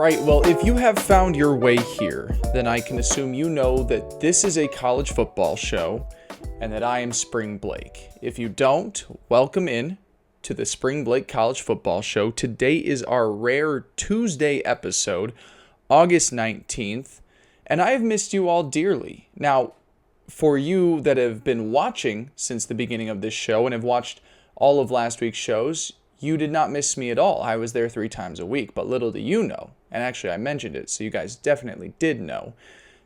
right, well, if you have found your way here, then I can assume you know that this is a college football show and that I am Spring Blake. If you don't, welcome in to the Spring Blake College Football Show. Today is our rare Tuesday episode, August 19th, and I have missed you all dearly. Now, for you that have been watching since the beginning of this show and have watched all of last week's shows, you did not miss me at all. I was there 3 times a week, but little do you know, and actually I mentioned it, so you guys definitely did know,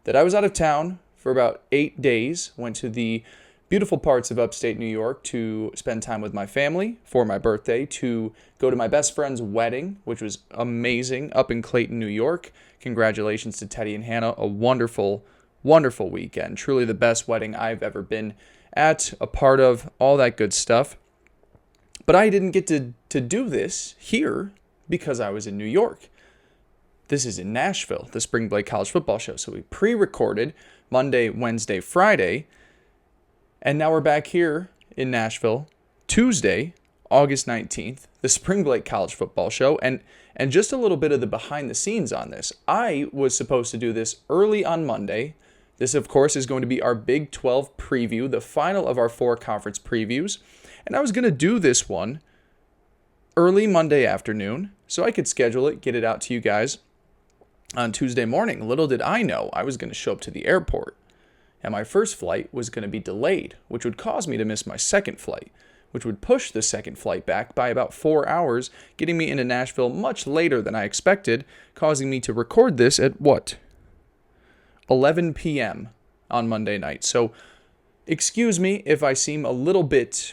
that I was out of town for about 8 days, went to the beautiful parts of upstate New York to spend time with my family for my birthday, to go to my best friend's wedding, which was amazing, up in Clayton, New York. Congratulations to Teddy and Hannah, a wonderful, wonderful weekend. Truly the best wedding I've ever been at, a part of, all that good stuff. But I didn't get to do this here because I was in New York. This is in Nashville, the Spring Blake College Football Show. So we pre-recorded Monday, Wednesday, Friday, and now we're back here in Nashville, Tuesday, August 19th, the Spring Blake College Football Show. And just a little bit of the behind the scenes on this. I was supposed to do this early on Monday. This, of course, is going to be our Big 12 preview, the final of our 4 conference previews. And I was going to do this one early Monday afternoon so I could schedule it, get it out to you guys on Tuesday morning. Little did I know I was going to show up to the airport, and my first flight was going to be delayed, which would cause me to miss my second flight, which would push the second flight back by about 4 hours, getting me into Nashville much later than I expected, causing me to record this at 11 p.m. on Monday night. So excuse me if I seem a little bit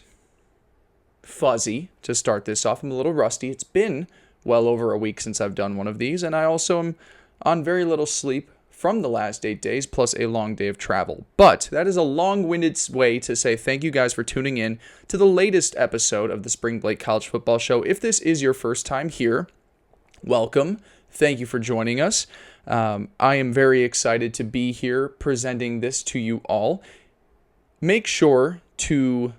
fuzzy to start this off. I'm a little rusty. It's been well over a week since I've done one of these, and I also am on very little sleep from the last 8 days, plus a long day of travel. But that is a long-winded way to say thank you guys for tuning in to the latest episode of the Spring Blake College Football Show. If this is your first time here, welcome. Thank you for joining us. I am very excited to be here presenting this to you all. Make sure to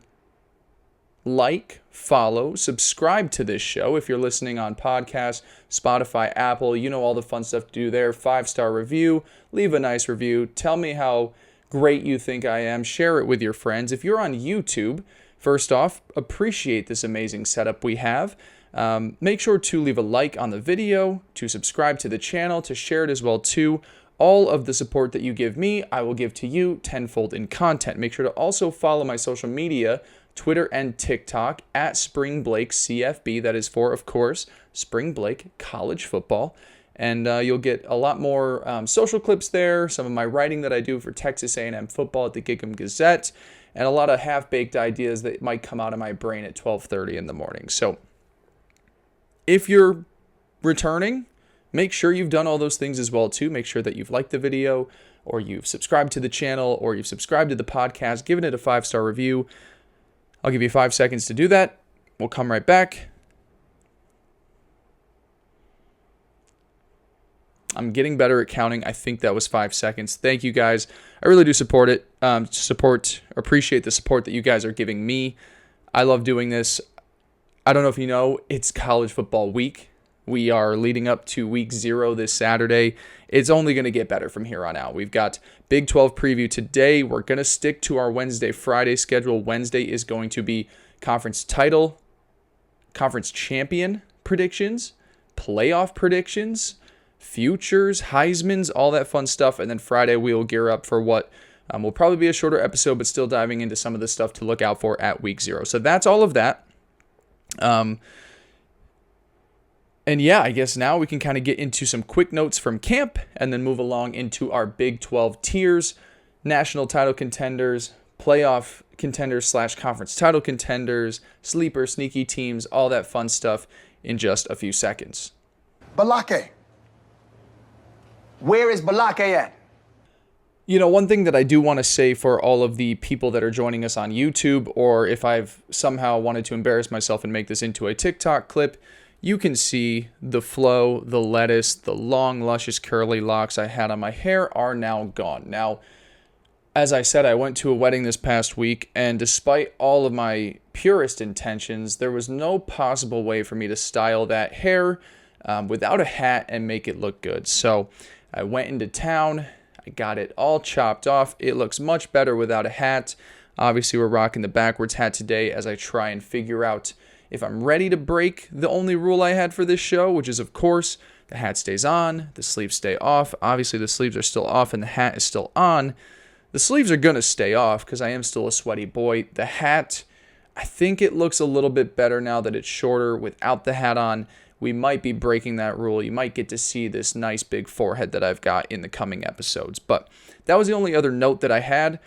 like, follow, subscribe to this show if you're listening on podcasts, Spotify, Apple. You know all the fun stuff to do there. 5-star review, leave a nice review. Tell me how great you think I am. Share it with your friends. If you're on YouTube, first off, appreciate this amazing setup we have. Make sure to leave a like on the video, to subscribe to the channel, to share it as well too. All of the support that you give me, I will give to you tenfold in content. Make sure to also follow my social media, Twitter and TikTok, at Spring Blake CFB. That is for, of course, Spring Blake College Football. And you'll get a lot more social clips there, some of my writing that I do for Texas A&M football at the Gig'em Gazette, and a lot of half-baked ideas that might come out of my brain at 12:30 in the morning. So if you're returning, make sure you've done all those things as well too. Make sure that you've liked the video, or you've subscribed to the channel, or you've subscribed to the podcast, given it a 5-star review. I'll give you 5 seconds to do that. We'll come right back. I'm getting better at counting. I think that was 5 seconds. Thank you guys. I really do support it. Appreciate the support that you guys are giving me. I love doing this. I don't know if you know, it's college football week. We are leading up to week 0 this Saturday. It's only going to get better from here on out. We've got Big 12 preview today. We're going to stick to our Wednesday, Friday schedule. Wednesday is going to be conference title, conference champion predictions, playoff predictions, futures, Heismans, all that fun stuff. And then Friday we will gear up for what will probably be a shorter episode, but still diving into some of the stuff to look out for at week 0. So that's all of that. And yeah, I guess now we can kind of get into some quick notes from camp and then move along into our Big 12 tiers, national title contenders, playoff contenders / conference title contenders, sleeper, sneaky teams, all that fun stuff in just a few seconds. Balake. Where is Balake at? You know, one thing that I do want to say for all of the people that are joining us on YouTube, or if I've somehow wanted to embarrass myself and make this into a TikTok clip, you can see the flow, the lettuce, the long, luscious, curly locks I had on my hair are now gone. Now, as I said, I went to a wedding this past week, and despite all of my purest intentions, there was no possible way for me to style that hair without a hat and make it look good. So I went into town. I got it all chopped off. It looks much better without a hat. Obviously, we're rocking the backwards hat today as I try and figure out if I'm ready to break the only rule I had for this show, which is, of course, the hat stays on, the sleeves stay off. Obviously, the sleeves are still off and the hat is still on. The sleeves are going to stay off because I am still a sweaty boy. The hat, I think it looks a little bit better now that it's shorter without the hat on. We might be breaking that rule. You might get to see this nice big forehead that I've got in the coming episodes. But that was the only other note that I had.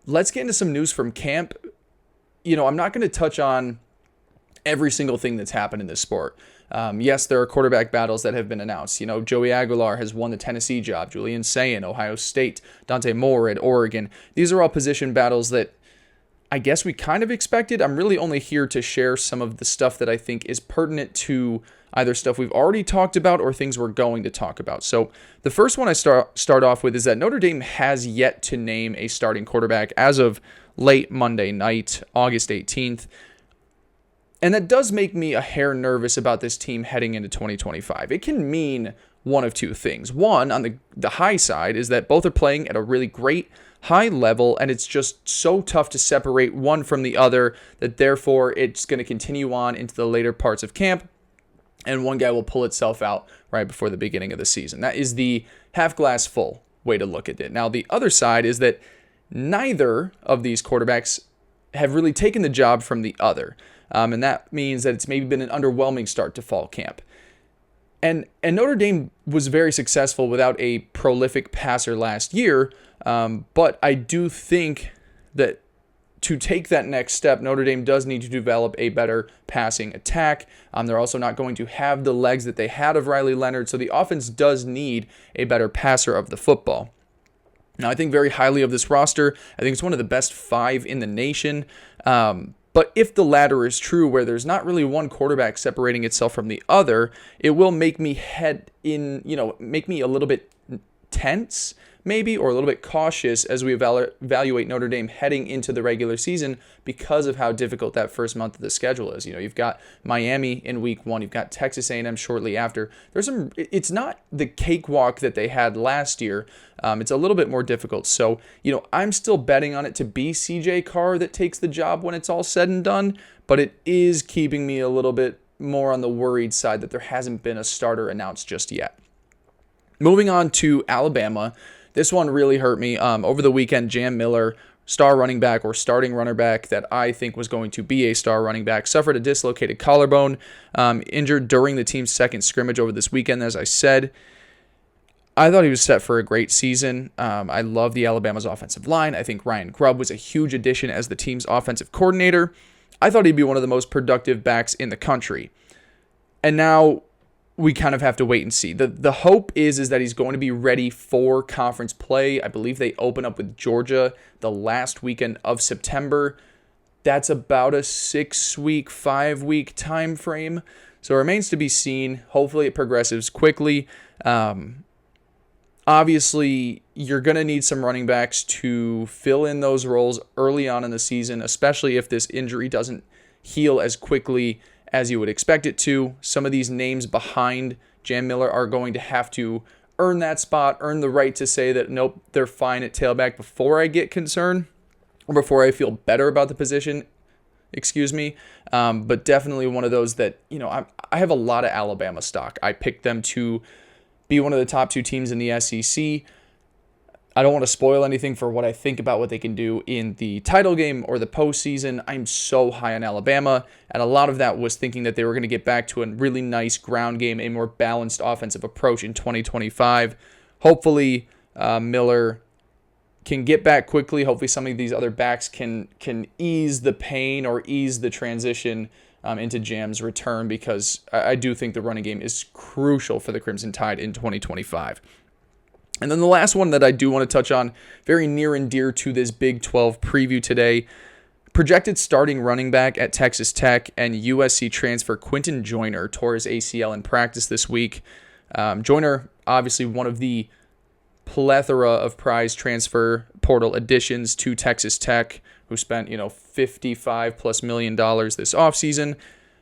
Let's get into some news from camp. I'm not going to touch on every single thing that's happened in this sport. Yes, there are quarterback battles that have been announced. Joey Aguilar has won the Tennessee job. Julian Sayin, Ohio State. Dante Moore at Oregon. These are all position battles that I guess we kind of expected. I'm really only here to share some of the stuff that I think is pertinent to either stuff we've already talked about or things we're going to talk about. So the first one I start off with is that Notre Dame has yet to name a starting quarterback as of late Monday night, August 18th. And that does make me a hair nervous about this team heading into 2025. It can mean one of two things. One, on the high side, is that both are playing at a really great high level, and it's just so tough to separate one from the other that therefore it's going to continue on into the later parts of camp, and one guy will pull itself out right before the beginning of the season. That is the half glass full way to look at it. Now, the other side is that neither of these quarterbacks have really taken the job from the other, and that means that it's maybe been an underwhelming start to fall camp. And Notre Dame was very successful without a prolific passer last year, but I do think that to take that next step, Notre Dame does need to develop a better passing attack. They're also not going to have the legs that they had of Riley Leonard, so the offense does need a better passer of the football. Now, I think very highly of this roster. I think it's one of the best 5 in the nation. But if the latter is true, where there's not really one quarterback separating itself from the other, it will make me make me a little bit tense, maybe, or a little bit cautious as we evaluate Notre Dame heading into the regular season because of how difficult that first month of the schedule is. You've got Miami in week 1, you've got Texas A&M shortly after. It's not the cakewalk that they had last year. It's a little bit more difficult. So, I'm still betting on it to be CJ Carr that takes the job when it's all said and done, but it is keeping me a little bit more on the worried side that there hasn't been a starter announced just yet. Moving on to Alabama, this one really hurt me. Over the weekend, Jam Miller, star running back or starting runner back that I think was going to be a star running back, suffered a dislocated collarbone, injured during the team's second scrimmage over this weekend, as I said. I thought he was set for a great season. I love the Alabama's offensive line. I think Ryan Grubb was a huge addition as the team's offensive coordinator. I thought he'd be one of the most productive backs in the country. And now we kind of have to wait and see. The hope is that he's going to be ready for conference play. I believe they open up with Georgia the last weekend of September. That's about a 6-week, 5-week time frame. So it remains to be seen. Hopefully it progresses quickly. Obviously, you're going to need some running backs to fill in those roles early on in the season, especially if this injury doesn't heal as quickly as you would expect it to. Some of these names behind Jam Miller are going to have to earn that spot, earn the right to say that, nope, they're fine at tailback before I get concerned or before I feel better about the position. But definitely one of those that, I have a lot of Alabama stock. I picked them to be one of the top 2 teams in the SEC. I don't want to spoil anything for what I think about what they can do in the title game or the postseason. I'm so high on Alabama, and a lot of that was thinking that they were going to get back to a really nice ground game, a more balanced offensive approach in 2025. Hopefully, Miller can get back quickly. Hopefully, some of these other backs can ease the pain or ease the transition into Jam's return, because I do think the running game is crucial for the Crimson Tide in 2025. And then the last one that I do want to touch on, very near and dear to this Big 12 preview today, projected starting running back at Texas Tech and USC transfer Quinton Joyner tore his ACL in practice this week. Joyner, obviously one of the plethora of prize transfer portal additions to Texas Tech, who spent, $55+ million this offseason.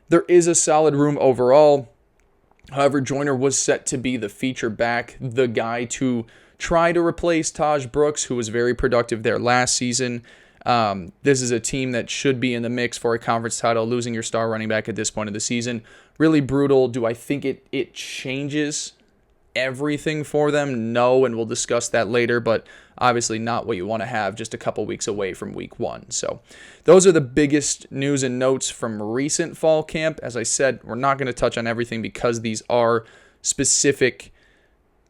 There is a solid room overall. However, Joyner was set to be the feature back, the guy to try to replace Taj Brooks, who was very productive there last season. This is a team that should be in the mix for a conference title. Losing your star running back at this point of the season, really brutal. Do I think it changes everything for them? No, and we'll discuss that later, but obviously not what you want to have just a couple weeks away from week 1. So those are the biggest news and notes from recent fall camp. As I said, we're not going to touch on everything because these are specific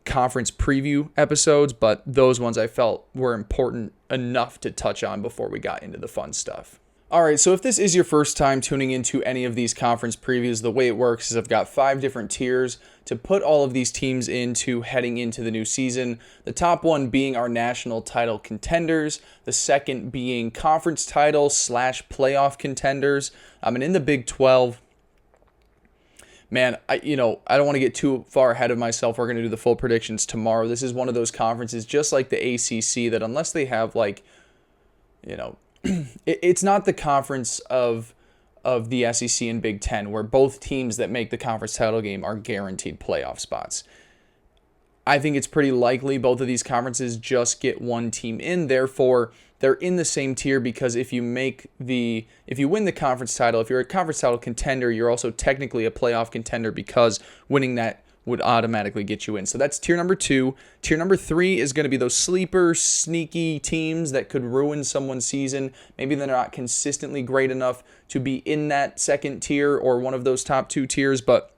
conference preview episodes, but those ones I felt were important enough to touch on before we got into the fun stuff. All right, so if this is your first time tuning into any of these conference previews, the way it works is I've got 5 different tiers to put all of these teams into heading into the new season. The top one being our national title contenders, the second being conference title / playoff contenders. And in the Big 12, man, I don't want to get too far ahead of myself. We're going to do the full predictions tomorrow. This is one of those conferences, just like the ACC, that unless they have it's not the conference of the SEC and Big 10 where both teams that make the conference title game are guaranteed playoff spots. I think it's pretty likely both of these conferences just get one team in. Therefore, they're in the same tier because if you win the conference title, if you're a conference title contender, you're also technically a playoff contender because winning that would automatically get you in. So that's tier number 2. Tier number 3 is going to be those sleeper, sneaky teams that could ruin someone's season. Maybe they're not consistently great enough to be in that second tier or one of those top 2 tiers, but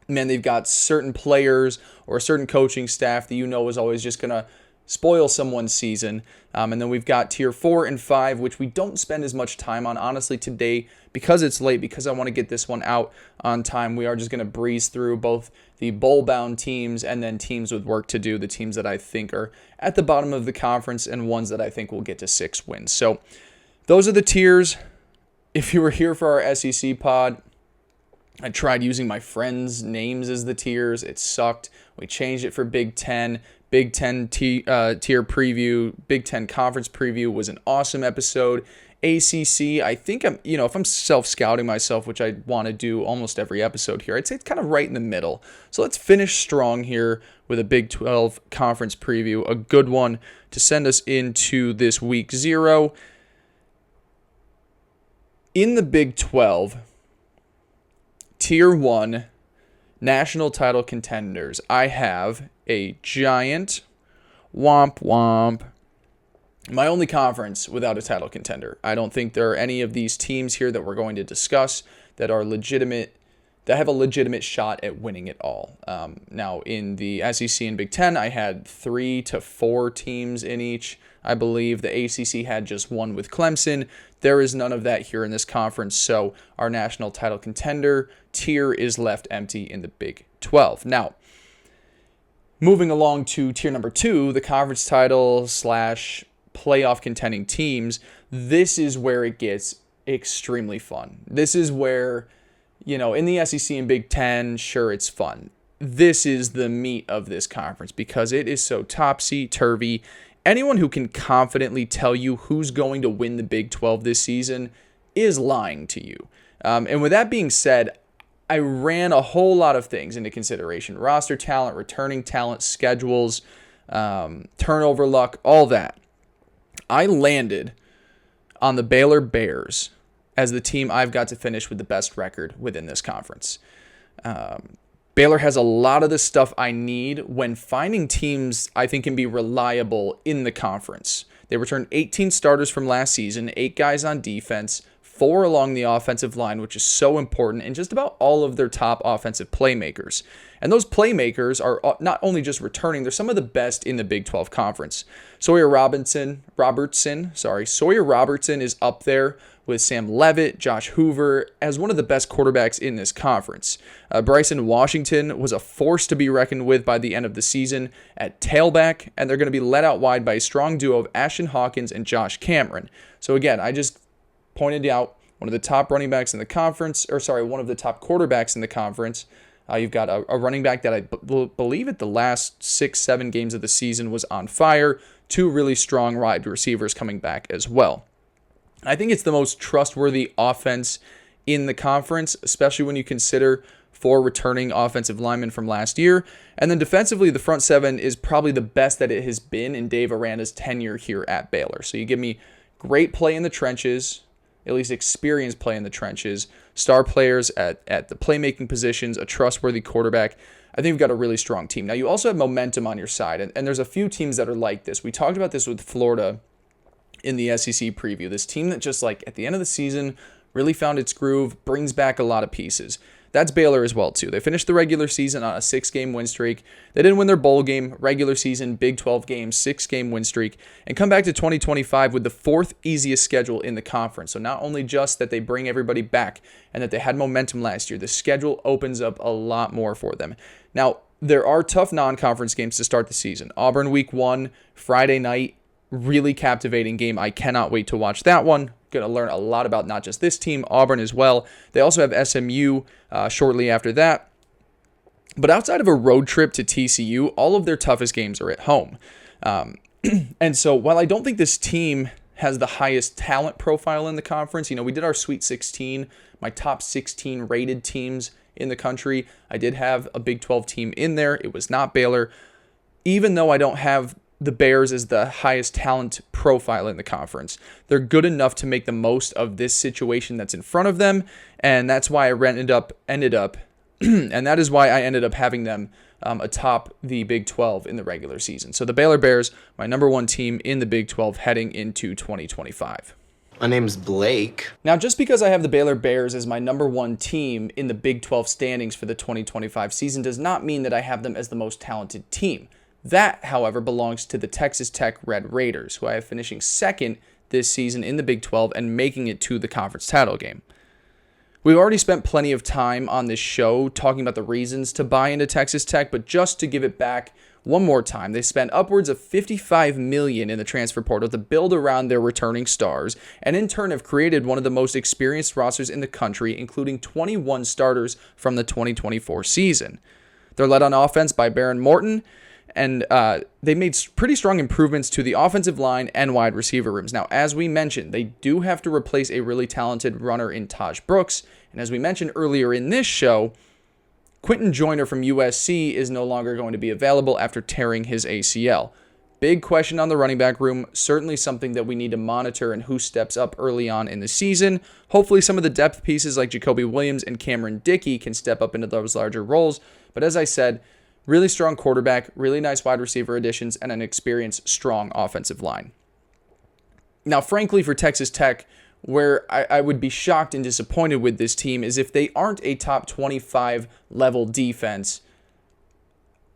man, they've got certain players or a certain coaching staff that is always just going to spoil someone's season. And then we've got tier 4 and 5, which we don't spend as much time on. Honestly, today, because it's late, because I want to get this one out on time, we are just going to breeze through both the bowl-bound teams and then teams with work to do, the teams that I think are at the bottom of the conference and ones that I think will get to 6 wins. So those are the tiers. If you were here for our SEC pod, I tried using my friends' names as the tiers. It sucked. We changed it for Big 10. Big 10 tier preview, Big 10 conference preview was an awesome episode. ACC, I think if I'm self-scouting myself, which I want to do almost every episode here, I'd say it's kind of right in the middle. So let's finish strong here with a Big 12 conference preview, a good one to send us into this week 0. In the Big 12, tier 1, national title contenders, I have a giant womp. My only conference without a title contender. I don't think there are any of these teams here that we're going to discuss that are legitimate, that have a legitimate shot at winning it all. Now, in the SEC and Big 10, I had 3 to 4 teams in each. I believe the ACC had just 1 with Clemson. There is none of that here in this conference, so our national title contender tier is left empty in the Big 12. Now, moving along to tier number 2, the conference title / playoff contending teams, this is where it gets extremely fun. This is where, in the SEC and Big 10, sure, it's fun. This is the meat of this conference because it is so topsy-turvy. Anyone who can confidently tell you who's going to win the Big 12 this season is lying to you. And with that being said, I ran a whole lot of things into consideration. Roster talent, returning talent, schedules, turnover luck, all that. I landed on the Baylor Bears as the team I've got to finish with the best record within this conference. Baylor has a lot of the stuff I need when finding teams I think can be reliable in the conference. They returned 18 starters from last season, 8 guys on defense, 4 along the offensive line, which is so important, and just about all of their top offensive playmakers. And those playmakers are not only just returning, they're some of the best in the Big 12 conference. Sawyer Robertson is up there with Sam Leavitt, Josh Hoover, as one of the best quarterbacks in this conference. Bryson Washington was a force to be reckoned with by the end of the season at tailback, and they're going to be led out wide by a strong duo of Ashton Hawkins and Josh Cameron. So again, I just pointed out one of the top running backs in the conference, one of the top quarterbacks in the conference. You've got a running back that I believe at the last 6-7 games of the season was on fire. 2 really strong wide receivers coming back as well. I think it's the most trustworthy offense in the conference, especially when you consider 4 returning offensive linemen from last year. And then defensively, the front 7 is probably the best that it has been in Dave Aranda's tenure here at Baylor. So you give me great play in the trenches, at least experienced play in the trenches, star players at the playmaking positions, a trustworthy quarterback. I think we've got a really strong team. Now, you also have momentum on your side, and there's a few teams that are like this. We talked about this with Florida in the SEC preview. This team that just like at the end of the season really found its groove, brings back a lot of pieces. That's Baylor as well, too. They finished the regular season on a 6-game win streak. They didn't win their bowl game, regular season, Big 12 game, 6-game win streak, and come back to 2025 with the 4th easiest schedule in the conference. So not only just that they bring everybody back and that they had momentum last year, the schedule opens up a lot more for them. Now, there are tough non-conference games to start the season. Auburn week 1, Friday night, really captivating game. I cannot wait to watch that one. Going to learn a lot about not just this team, Auburn as well. They also have SMU shortly after that. But outside of a road trip to TCU, all of their toughest games are at home. And so while I don't think this team has the highest talent profile in the conference, we did our Sweet 16, my top 16 rated teams in the country. I did have a Big 12 team in there. It was not Baylor. Even though I don't have the Bears as the highest talent profile in the conference, they're good enough to make the most of this situation that's in front of them, and that's why I ended up, and that is why I ended up having them atop the Big 12 in the regular season. So the Baylor Bears, my number 1 team in the Big 12 heading into 2025. My name's Blake. Now, just because I have the Baylor Bears as my number 1 team in the Big 12 standings for the 2025 season does not mean that I have them as the most talented team. That, however, belongs to the Texas Tech Red Raiders, who I have finishing 2nd this season in the Big 12 and making it to the conference title game. We've already spent plenty of time on this show talking about the reasons to buy into Texas Tech, but just to give it back one more time, they spent upwards of $55 million in the transfer portal to build around their returning stars, and in turn have created one of the most experienced rosters in the country, including 21 starters from the 2024 season. They're led on offense by Baron Morton, and they made pretty strong improvements to the offensive line and wide receiver rooms. Now, as we mentioned, they do have to replace a really talented runner in Taj Brooks. And as we mentioned earlier in this show, Quentin Joyner from USC is no longer going to be available after tearing his ACL. Big question on the running back room, certainly something that we need to monitor and who steps up early on in the season. Hopefully some of the depth pieces like Jacoby Williams and Cameron Dickey can step up into those larger roles. But as I said, really strong quarterback, really nice wide receiver additions, and an experienced, strong offensive line. Now, frankly, for Texas Tech, where I would be shocked and disappointed with this team is if they aren't a top 25 level defense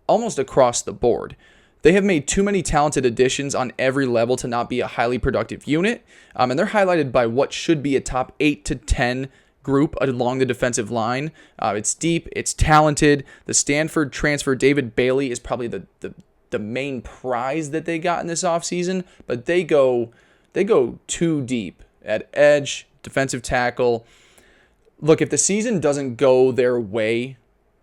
almost across the board. They have made too many talented additions on every level to not be a highly productive unit, and they're highlighted by what should be a top 8 to 10 group along the defensive line. It's deep, it's talented. The Stanford transfer David Bailey is probably the main prize that they got in this offseason, but they go too deep at edge, defensive tackle. Look, if the season doesn't go their way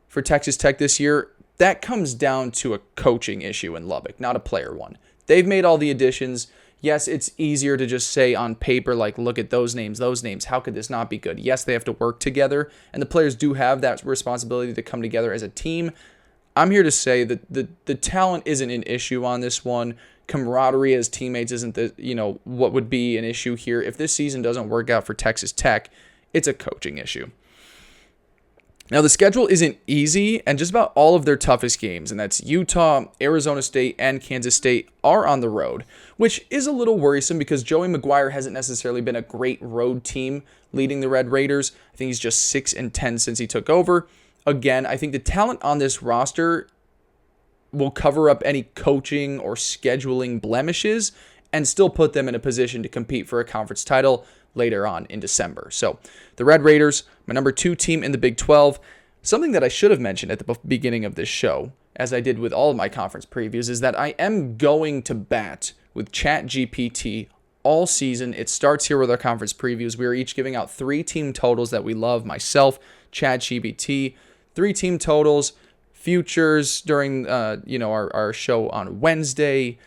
for Texas Tech this year, that comes down to a coaching issue in Lubbock, not a player one. They've made all the additions. Yes, it's easier to just say on paper, like, look at those names. How could this not be good? Yes, they have to work together, and the players do have that responsibility to come together as a team. I'm here to say that the talent isn't an issue on this one. Camaraderie as teammates isn't what would be an issue here. If this season doesn't work out for Texas Tech, it's a coaching issue. Now, the schedule isn't easy, and just about all of their toughest games, and that's Utah, Arizona State, and Kansas State, are on the road, which is a little worrisome because Joey McGuire hasn't necessarily been a great road team leading the Red Raiders. I think he's just 6-10 since he took over. Again, I think the talent on this roster will cover up any coaching or scheduling blemishes and still put them in a position to compete for a conference title later on in December. So the Red Raiders, my number 2 team in the Big 12. Something that I should have mentioned at the beginning of this show, as I did with all of my conference previews, is that I am going to bat with ChatGPT all season. It starts here with our conference previews. We are each giving out 3 team totals that we love. Myself, ChatGPT, 3 team totals, futures during our show on Wednesday,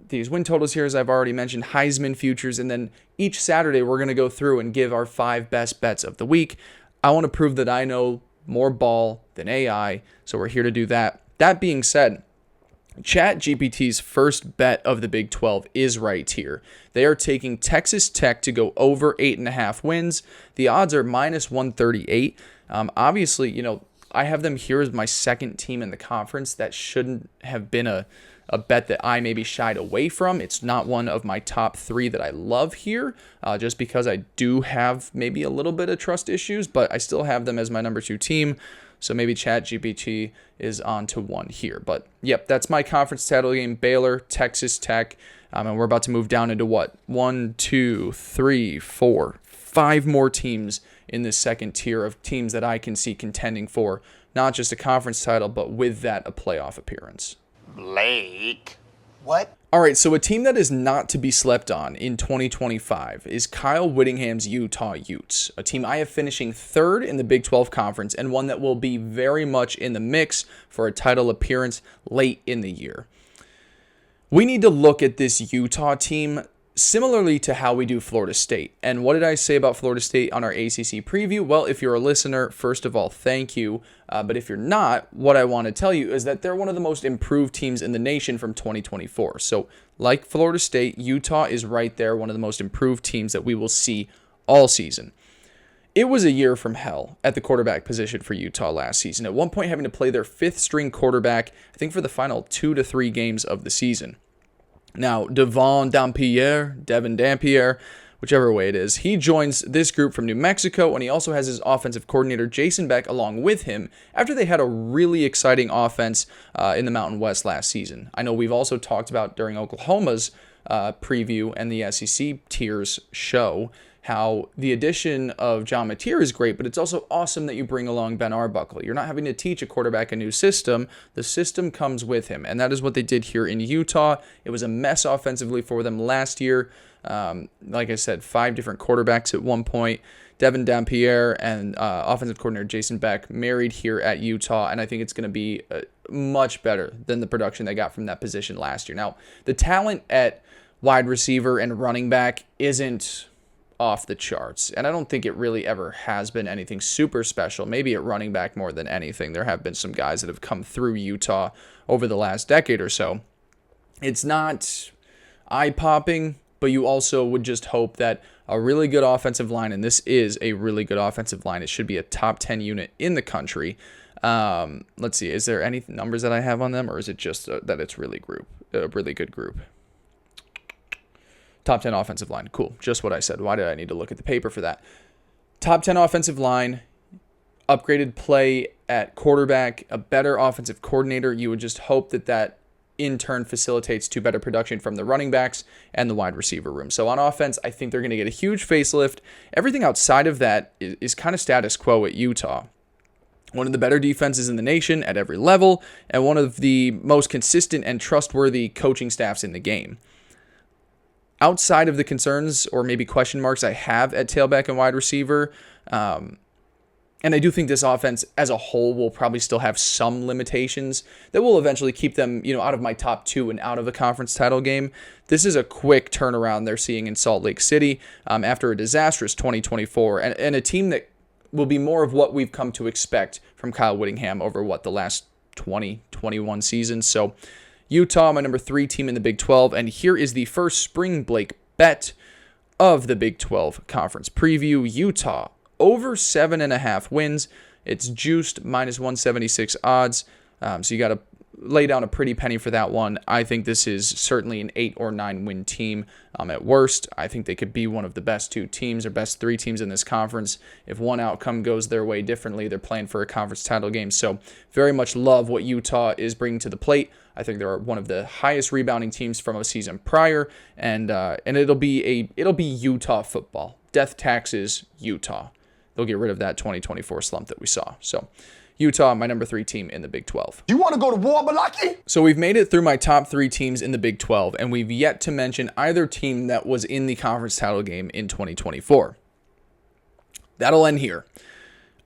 these win totals here, as I've already mentioned, Heisman futures, and then each Saturday we're going to go through and give our 5 best bets of the week. I want to prove that I know more ball than AI, so we're here to do that. That being said, ChatGPT's first bet of the Big 12 is right here. They are taking Texas Tech to go over 8.5 wins. The odds are minus 138. Obviously, I have them here as my second team in the conference. That shouldn't have been a bet that I maybe shied away from. It's not one of my top 3 that I love here, just because I do have maybe a little bit of trust issues, but I still have them as my number 2 team. So maybe ChatGPT is on to 1 here. But yep, that's my conference title game, Baylor, Texas Tech. And we're about to move down into what? 1, 2, 3, 4, 5 more teams in this second tier of teams that I can see contending for not just a conference title, but with that, a playoff appearance. Blake. What? All right, so a team that is not to be slept on in 2025 is Kyle Whittingham's Utah Utes, a team I have finishing 3rd in the Big 12 Conference and one that will be very much in the mix for a title appearance late in the year. We need to look at this Utah team similarly to how we do Florida State. And what did I say about Florida State on our ACC preview? Well, if you're a listener, first of all, thank you. But if you're not, what I want to tell you is that they're one of the most improved teams in the nation from 2024. So like Florida State, Utah is right there, one of the most improved teams that we will see all season. It was a year from hell at the quarterback position for Utah last season. At one point having to play their 5th string quarterback, I think for the final 2 to 3 games of the season. Now, Devin Dampier, whichever way it is, he joins this group from New Mexico, and he also has his offensive coordinator, Jason Beck, along with him after they had a really exciting offense in the Mountain West last season. I know we've also talked about during Oklahoma's preview and the SEC tiers show how the addition of John Mateer is great, but it's also awesome that you bring along Ben Arbuckle. You're not having to teach a quarterback a new system. The system comes with him, and that is what they did here in Utah. It was a mess offensively for them last year. Like I said, 5 different quarterbacks at one point. Devin Dampier and offensive coordinator Jason Beck married here at Utah, and I think it's going to be much better than the production they got from that position last year. Now, the talent at wide receiver and running back isn't off the charts, and I don't think it really ever has been anything super special. Maybe at running back more than anything. There have been some guys that have come through Utah over the last decade or so. It's not eye-popping, but you also would just hope that a really good offensive line, and this is a really good offensive line, it should be a top 10 unit in the country. Let's see, is there any numbers that I have on them, or is it just that it's a really good group? Top 10 offensive line. Cool. Just what I said. Why did I need to look at the paper for that? Top 10 offensive line, upgraded play at quarterback, a better offensive coordinator. You would just hope that that in turn facilitates to better production from the running backs and the wide receiver room. So on offense, I think they're going to get a huge facelift. Everything outside of that is kind of status quo at Utah. One of the better defenses in the nation at every level, and one of the most consistent and trustworthy coaching staffs in the game. Outside of the concerns or maybe question marks I have at tailback and wide receiver, and I do think this offense as a whole will probably still have some limitations that will eventually keep them, out of my top 2 and out of a conference title game. This is a quick turnaround they're seeing in Salt Lake City after a disastrous 2024, and a team that will be more of what we've come to expect from Kyle Whittingham over the last 21 seasons. So Utah, my number 3 team in the Big 12, and here is the first Spring Blake bet of the Big 12 Conference preview. Utah, over 7.5 wins. It's juiced minus 176 odds, so you got to lay down a pretty penny for that one. I think this is certainly an 8 or 9 win team at worst. I think they could be one of the best 2 teams or best 3 teams in this conference. If one outcome goes their way differently, they're playing for a conference title game. So very much love what Utah is bringing to the plate. I think they're one of the highest rebounding teams from a season prior, and it'll be Utah football. Death taxes, Utah. They'll get rid of that 2024 slump that we saw. So Utah, my number 3 team in the Big 12. You want to go to war, Balaki? So we've made it through my top 3 teams in the Big 12, and we've yet to mention either team that was in the conference title game in 2024. That'll end here.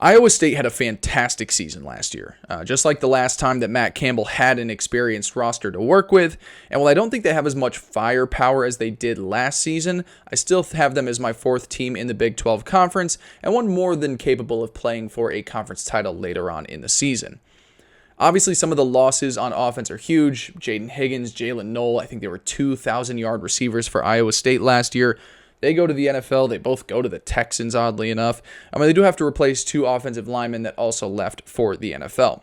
Iowa State had a fantastic season last year, just like the last time that Matt Campbell had an experienced roster to work with. And while I don't think they have as much firepower as they did last season, I still have them as my fourth team in the Big 12 Conference and one more than capable of playing for a conference title later on in the season. Obviously, some of the losses on offense are huge. Jaden Higgins, Jalen Noel, I think they were 2,000-yard receivers for Iowa State last year. They go to the NFL. They both go to the Texans, oddly enough. They do have to replace two offensive linemen that also left for the NFL.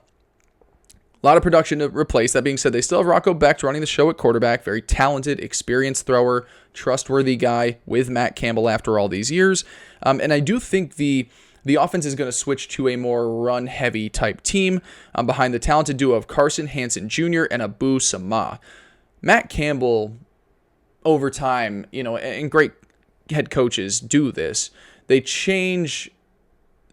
A lot of production to replace. That being said, they still have Rocco Becht running the show at quarterback. Very talented, experienced thrower, trustworthy guy with Matt Campbell after all these years. And I do think the offense is going to switch to a more run-heavy type team behind the talented duo of Carson Hansen Jr. and Abu Sama. Matt Campbell, over time, and great head coaches do this, they change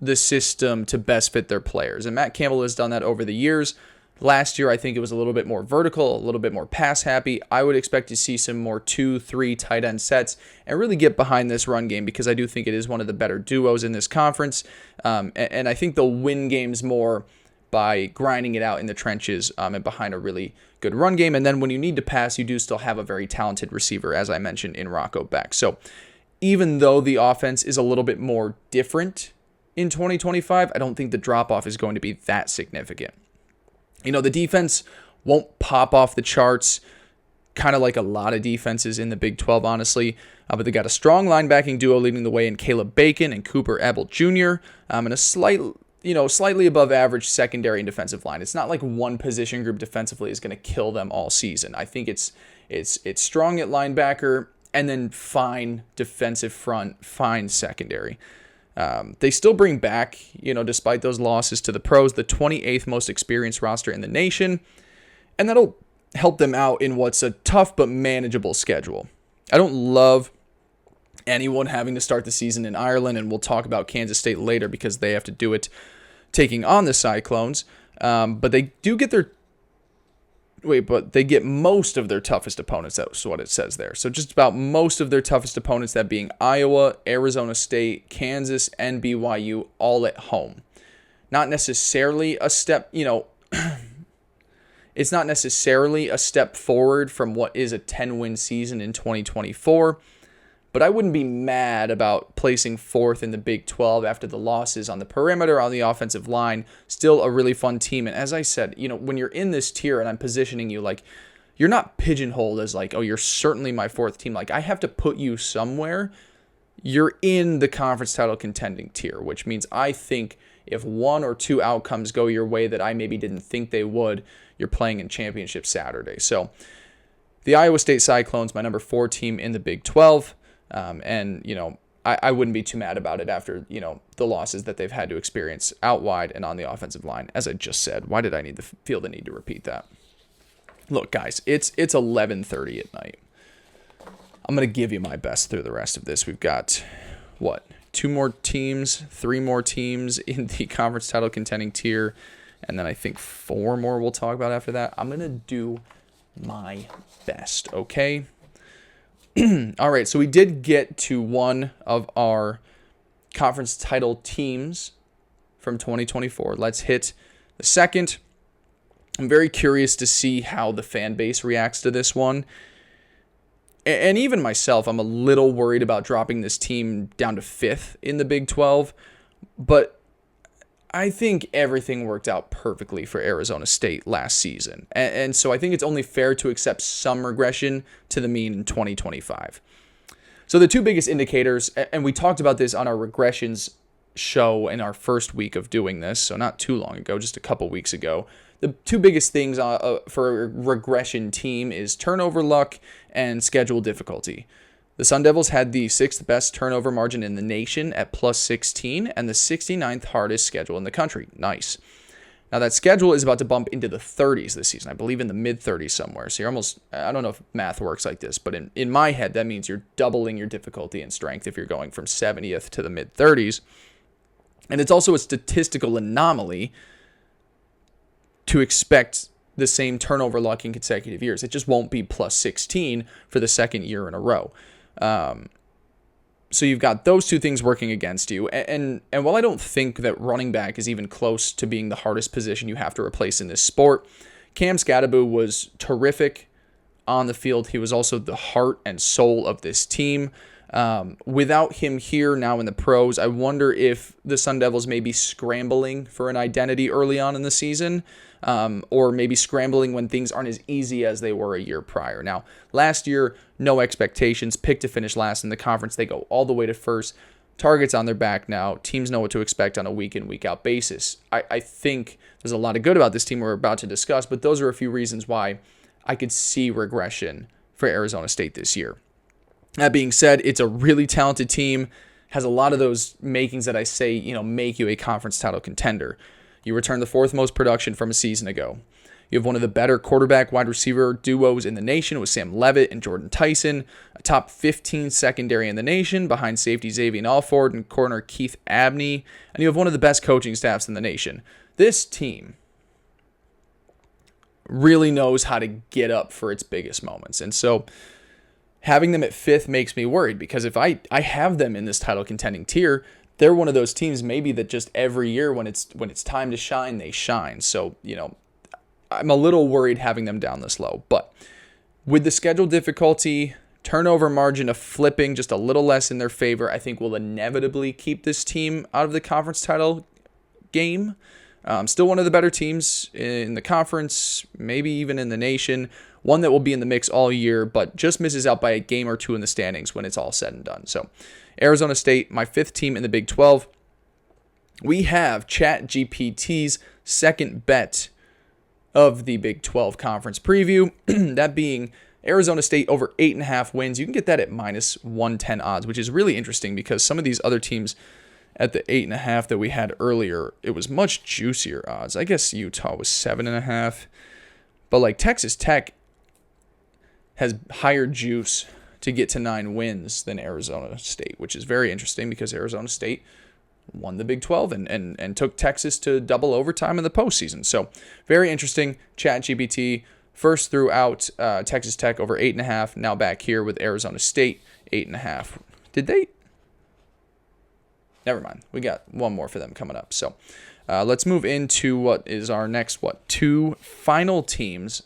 the system to best fit their players. And Matt Campbell has done that over the years. Last year, I think it was a little bit more vertical, a little bit more pass happy. I would expect to see some more 2-3 tight end sets and really get behind this run game because I do think it is one of the better duos in this conference. And I think they'll win games more by grinding it out in the trenches and behind a really good run game. And then when you need to pass, you do still have a very talented receiver, as I mentioned, in Rocco Becht. So even though the offense is a little bit more different in 2025, I don't think the drop-off is going to be that significant. The defense won't pop off the charts, kind of like a lot of defenses in the Big 12, honestly. But they got a strong linebacking duo leading the way in Caleb Bacon and Cooper Abel Jr., and a slightly above average secondary and defensive line. It's not like one position group defensively is going to kill them all season. I think it's strong at linebacker, and then fine defensive front, fine secondary. They still bring back, despite those losses to the pros, the 28th most experienced roster in the nation, and that'll help them out in what's a tough but manageable schedule. I don't love anyone having to start the season in Ireland, and we'll talk about Kansas State later because they have to do it taking on the Cyclones, but they do get they get most of their toughest opponents. That's what it says there. So just about most of their toughest opponents, that being Iowa, Arizona State, Kansas, and BYU, all at home. Not necessarily a step, it's not necessarily a step forward from what is a 10-win season in 2024, but I wouldn't be mad about placing fourth in the Big 12 after the losses on the perimeter, on the offensive line. Still a really fun team. And as I said, when you're in this tier and I'm positioning you, you're not pigeonholed as oh, you're certainly my fourth team. I have to put you somewhere. You're in the conference title contending tier, which means I think if one or two outcomes go your way that I maybe didn't think they would, you're playing in championship Saturday. So the Iowa State Cyclones, my number 4 team in the Big 12. I wouldn't be too mad about it after, the losses that they've had to experience out wide and on the offensive line. As I just said, why did I feel the need to repeat that? Look, guys, it's 11:30 at night. I'm going to give you my best through the rest of this. We've got, 3 more teams in the conference title contending tier, and then I think 4 more we'll talk about after that. I'm going to do my best, okay? All right, so we did get to one of our conference title teams from 2024. Let's hit the second. I'm very curious to see how the fan base reacts to this one. And even myself, I'm a little worried about dropping this team down to 5th in the Big 12. But I think everything worked out perfectly for Arizona State last season. And so I think it's only fair to accept some regression to the mean in 2025. So the two biggest indicators, and we talked about this on our regressions show in our first week of doing this, so not too long ago, just a couple weeks ago. The two biggest things for a regression team is turnover luck and schedule difficulty. The Sun Devils had the 6th best turnover margin in the nation at plus 16 and the 69th hardest schedule in the country. Nice. Now that schedule is about to bump into the 30s this season. I believe in the mid-30s somewhere. So you're almost, I don't know if math works like this, but in my head, that means you're doubling your difficulty and strength if you're going from 70th to the mid-30s. And it's also a statistical anomaly to expect the same turnover luck in consecutive years. It just won't be plus 16 for the second year in a row. So you've got those two things working against you. And while I don't think that running back is even close to being the hardest position you have to replace in this sport, Cam Skattebo was terrific on the field. He was also the heart and soul of this team. Without him here now in the pros, I wonder if the Sun Devils may be scrambling for an identity early on in the season, or maybe scrambling when things aren't as easy as they were a year prior. Now, last year, no expectations, picked to finish last in the conference. They go all the way to first. Targets on their back now. Teams know what to expect on a week-in, week-out basis. I think there's a lot of good about this team we're about to discuss, but those are a few reasons why I could see regression for Arizona State this year. That being said, it's a really talented team, has a lot of those makings that I say, make you a conference title contender. You return the fourth most production from a season ago. You have one of the better quarterback wide receiver duos in the nation with Sam Levitt and Jordan Tyson, a top 15 secondary in the nation behind safety Xavier Alford and corner Keith Abney, and you have one of the best coaching staffs in the nation. This team really knows how to get up for its biggest moments, and so having them at fifth makes me worried, because if I have them in this title contending tier, they're one of those teams maybe that just every year when it's time to shine, they shine. So, I'm a little worried having them down this low. But with the schedule difficulty, turnover margin of flipping just a little less in their favor, I think will inevitably keep this team out of the conference title game. Still one of the better teams in the conference, maybe even in the nation. One that will be in the mix all year, but just misses out by a game or two in the standings when it's all said and done. So Arizona State, my fifth team in the Big 12. We have ChatGPT's second bet of the Big 12 conference preview, that being Arizona State over 8.5 wins. You can get that at minus 110 odds, which is really interesting because some of these other teams at the 8.5 that we had earlier, it was much juicier odds. I guess Utah was 7.5, but like Texas Tech has higher juice to get to 9 wins than Arizona State, which is very interesting because Arizona State won the Big 12 and took Texas to double overtime in the postseason. So very interesting. ChatGPT first threw out Texas Tech over 8.5. Now back here with Arizona State 8.5. Did they? Never mind. We got one more for them coming up. So let's move into what is our next, two final teams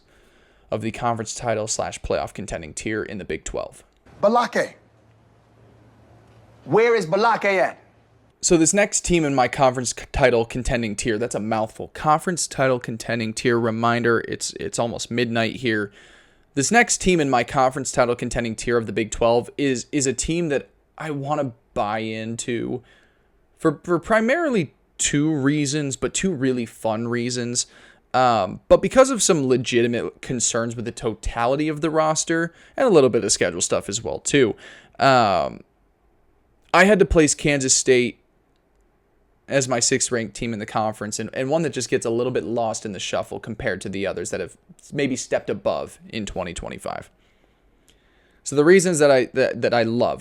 of the conference title / playoff contending tier in the Big 12. Balake. Where is Balake at? So this next team in my conference title contending tier, that's a mouthful. Conference title contending tier. Reminder, it's almost midnight here. This next team in my conference title contending tier of the Big 12 is a team that I want to buy into for primarily two reasons, but two really fun reasons. But because of some legitimate concerns with the totality of the roster and a little bit of schedule stuff as well too, I had to place Kansas State as my 6th ranked team in the conference, and one that just gets a little bit lost in the shuffle compared to the others that have maybe stepped above in 2025. So the reasons that I love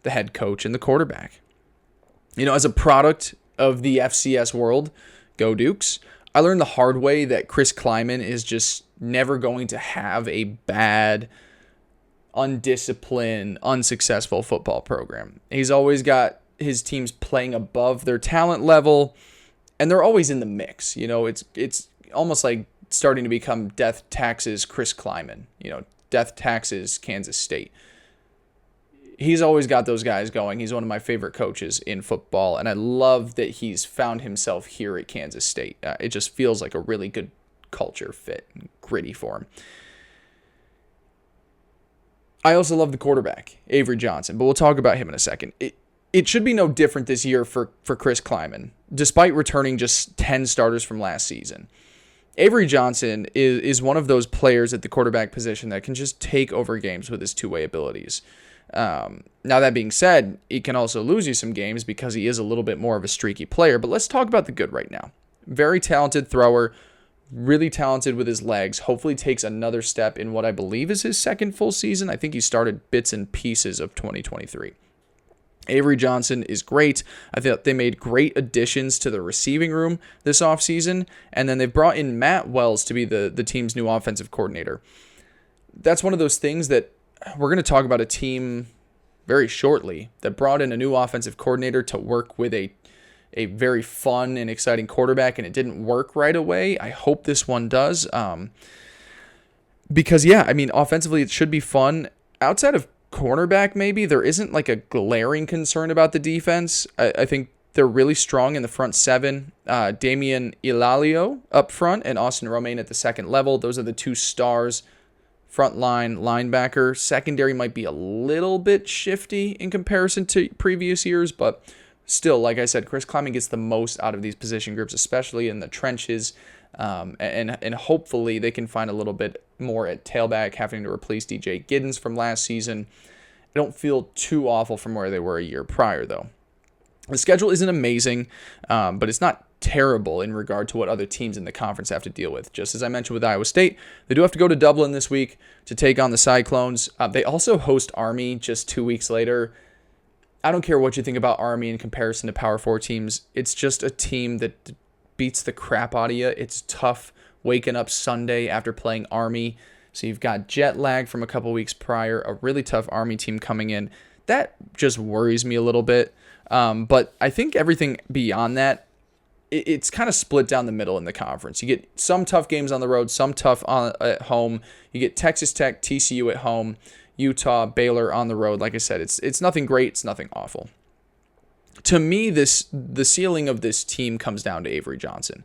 the head coach and the quarterback. As a product of the FCS world, go Dukes, I learned the hard way that Chris Kleiman is just never going to have a bad, undisciplined, unsuccessful football program. He's always got his teams playing above their talent level, and they're always in the mix. It's almost like starting to become death taxes Chris Kleiman, death taxes Kansas State. He's always got those guys going. He's one of my favorite coaches in football, and I love that he's found himself here at Kansas State. It just feels like a really good culture fit, gritty for him. I also love the quarterback, Avery Johnson, but we'll talk about him in a second. It should be no different this year for Chris Kleiman, despite returning just 10 starters from last season. Avery Johnson is one of those players at the quarterback position that can just take over games with his two-way abilities. Now, that being said, he can also lose you some games because he is a little bit more of a streaky player, but let's talk about the good right now. Very talented thrower, really talented with his legs, hopefully takes another step in what I believe is his second full season. I think he started bits and pieces of 2023. Avery Johnson is great. I thought they made great additions to the receiving room this offseason, and then they've brought in Matt Wells to be the team's new offensive coordinator. That's one of those things that we're going to talk about a team very shortly that brought in a new offensive coordinator to work with a very fun and exciting quarterback, and it didn't work right away. I hope this one does. Because, yeah, I mean, offensively, it should be fun. Outside of cornerback, maybe, there isn't like a glaring concern about the defense. I think they're really strong in the front seven. Damian Ilalio up front and Austin Romaine at the second level. Those are the two stars. Front line, linebacker. Secondary might be a little bit shifty in comparison to previous years, but still, like I said, Chris Kleiman gets the most out of these position groups, especially in the trenches. And hopefully they can find a little bit more at tailback, having to replace DJ Giddens from last season. I don't feel too awful from where they were a year prior, though. The schedule isn't amazing, but it's not terrible in regard to what other teams in the conference have to deal with. Just as I mentioned with Iowa State, they do have to go to Dublin this week to take on the Cyclones. They also host Army just 2 weeks later. I don't care what you think about Army in comparison to Power 4 teams. It's just a team that beats the crap out of you. It's tough waking up Sunday after playing Army. So you've got jet lag from a couple weeks prior, a really tough Army team coming in. That just worries me a little bit. But I think everything beyond that, it's kind of split down the middle in the conference. You get some tough games on the road, some tough at home. You get Texas Tech, TCU at home, Utah, Baylor on the road. Like I said, it's nothing great. It's nothing awful. To me, the ceiling of this team comes down to Avery Johnson.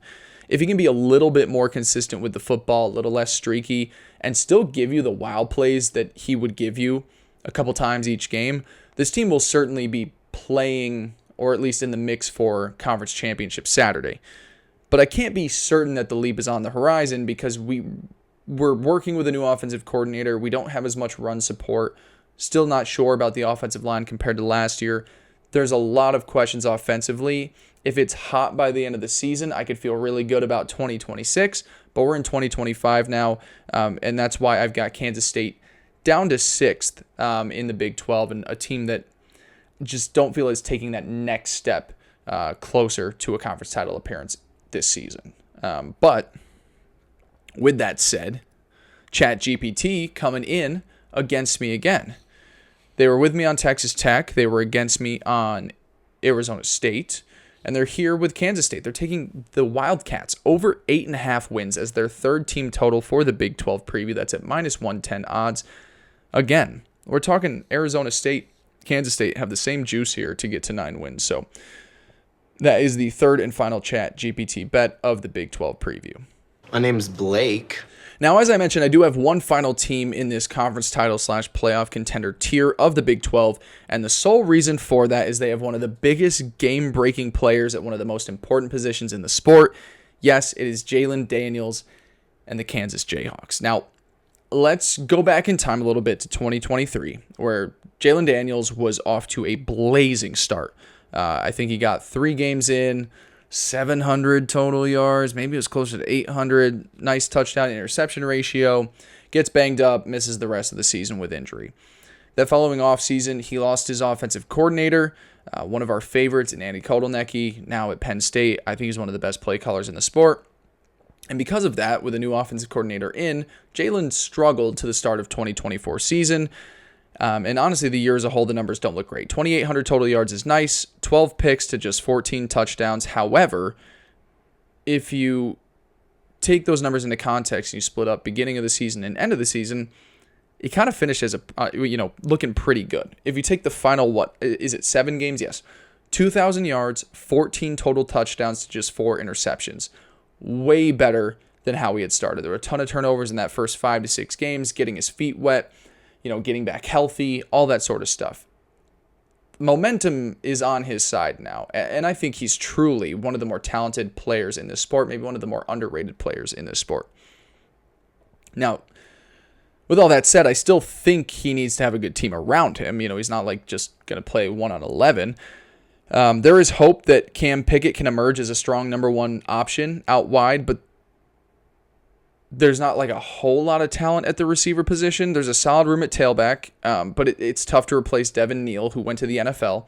If he can be a little bit more consistent with the football, a little less streaky, and still give you the wow plays that he would give you a couple times each game, this team will certainly be playing, or at least in the mix for conference championship Saturday. But I can't be certain that the leap is on the horizon because we're working with a new offensive coordinator. We don't have as much run support. Still not sure about the offensive line compared to last year. There's a lot of questions offensively. If it's hot by the end of the season, I could feel really good about 2026, but we're in 2025 now, and that's why I've got Kansas State down to 6th in the Big 12, and a team that just don't feel is taking that next step closer to a conference title appearance this season. But with that said, ChatGPT coming in against me again. They were with me on Texas Tech. They were against me on Arizona State. And they're here with Kansas State. They're taking the Wildcats over 8.5 wins as their third team total for the Big 12 preview. That's at minus 110 odds. Again, we're talking Arizona State, Kansas State have the same juice here to get to 9 wins. So that is the third and final ChatGPT bet of the Big 12 preview. My name's Blake. Now, as I mentioned, I do have one final team in this conference title / playoff contender tier of the Big 12, and the sole reason for that is they have one of the biggest game-breaking players at one of the most important positions in the sport. Yes, it is Jalon Daniels and the Kansas Jayhawks. Now, let's go back in time a little bit to 2023, where Jalon Daniels was off to a blazing start. I think he got 3 games in, 700 total yards, maybe it was closer to 800, nice touchdown interception ratio, gets banged up, misses the rest of the season with injury. That following offseason, he lost his offensive coordinator, one of our favorites in Andy Kotelnicki, now at Penn State. I think he's one of the best play callers in the sport. And because of that, with a new offensive coordinator in, Jalon struggled to the start of 2024 season. And honestly, the year as a whole, the numbers don't look great. 2,800 total yards is nice. 12 picks to just 14 touchdowns. However, if you take those numbers into context and you split up beginning of the season and end of the season, it kind of finished as looking pretty good. If you take the final, 7 games? Yes. 2,000 yards, 14 total touchdowns to just 4 interceptions. Way better than how we had started. There were a ton of turnovers in that first 5 to 6 games, getting his feet wet, getting back healthy, all that sort of stuff. Momentum is on his side now, and I think he's truly one of the more talented players in this sport, maybe one of the more underrated players in this sport. Now, with all that said, I still think he needs to have a good team around him. He's not like just going to play 1 on 11. There is hope that Cam Pickett can emerge as a strong number 1 option out wide, but there's not like a whole lot of talent at the receiver position. There's a solid room at tailback, but it's tough to replace Devin Neal, who went to the NFL.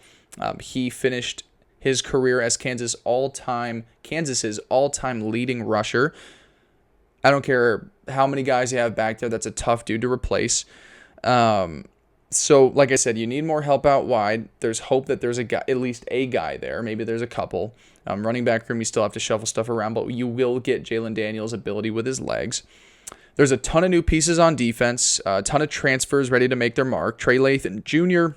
He finished his career as Kansas's all-time leading rusher. I don't care how many guys you have back there. That's a tough dude to replace. So, like I said, you need more help out wide. There's hope that there's a guy, at least a guy there. Maybe there's a couple. Running back room, you still have to shuffle stuff around, but you will get Jalon Daniels' ability with his legs. There's a ton of new pieces on defense, a ton of transfers ready to make their mark. Trey Lathan Jr.,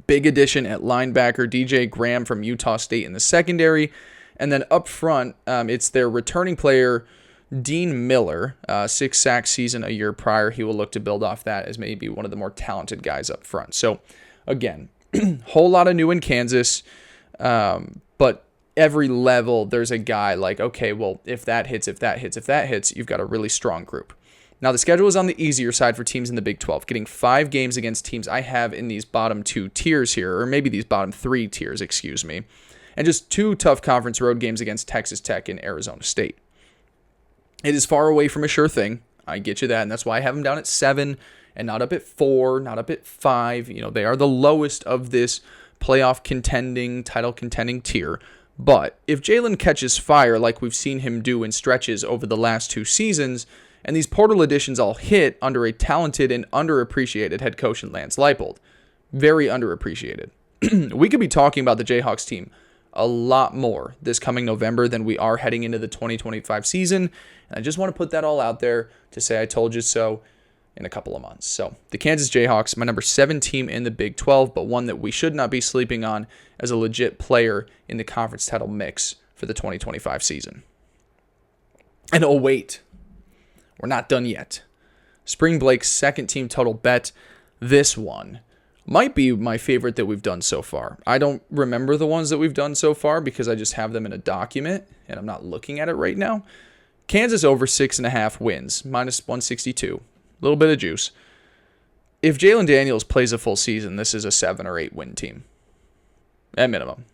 big addition at linebacker, DJ Graham from Utah State in the secondary. And then up front, it's their returning player, Dean Miller, 6 sack season a year prior. He will look to build off that as maybe one of the more talented guys up front. So, again, whole lot of new in Kansas, but every level there's a guy like, okay, well, if that hits, you've got a really strong group. Now, the schedule is on the easier side for teams in the Big 12, getting 5 games against teams I have in these bottom 2 tiers here, or maybe these bottom 3 tiers, and just 2 tough conference road games against Texas Tech and Arizona State. It is far away from a sure thing. I get you that, and that's why I have them down at 7 and not up at 4, not up at 5. They are the lowest of this playoff contending, title contending tier. But if Jalon catches fire like we've seen him do in stretches over the last 2 seasons, and these portal additions all hit under a talented and underappreciated head coach in Lance Leipold, very underappreciated, we could be talking about the Jayhawks team a lot more this coming November than we are heading into the 2025 season. And I just want to put that all out there to say I told you so in a couple of months. So the Kansas Jayhawks, my number 7 team in the Big 12, but one that we should not be sleeping on as a legit player in the conference title mix for the 2025 season. And oh wait, we're not done yet. Spring Blake's second team total bet. This one might be my favorite that we've done so far. I don't remember the ones that we've done so far because I just have them in a document and I'm not looking at it right now. Kansas over 6.5 wins, minus 162. A little bit of juice. If Jalon Daniels plays a full season, this is a 7 or 8 win team at minimum.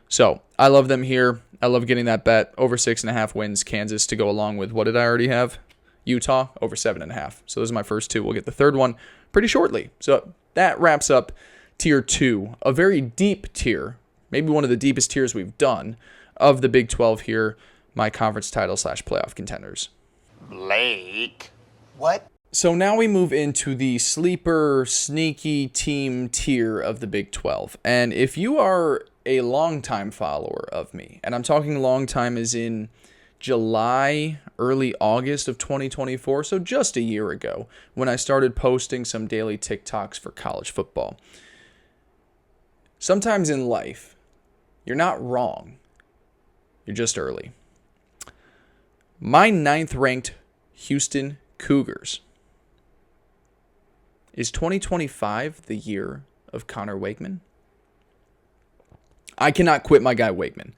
So I love them here. I love getting that bet over 6.5 wins. Kansas to go along with, what did I already have? Utah over 7.5. So those are my first 2. We'll get the third one pretty shortly. So that wraps up tier 2, a very deep tier, maybe one of the deepest tiers we've done of the Big 12 here, my conference title / playoff contenders. Blake. What? So now we move into the sleeper, sneaky team tier of the Big 12. And if you are a longtime follower of me, and I'm talking long time as in July, early August of 2024, so just a year ago, when I started posting some daily TikToks for college football. Sometimes in life, you're not wrong. You're just early. My 9th ranked Houston Cougars. Is 2025 the year of Connor Weigman? I cannot quit my guy Weigman.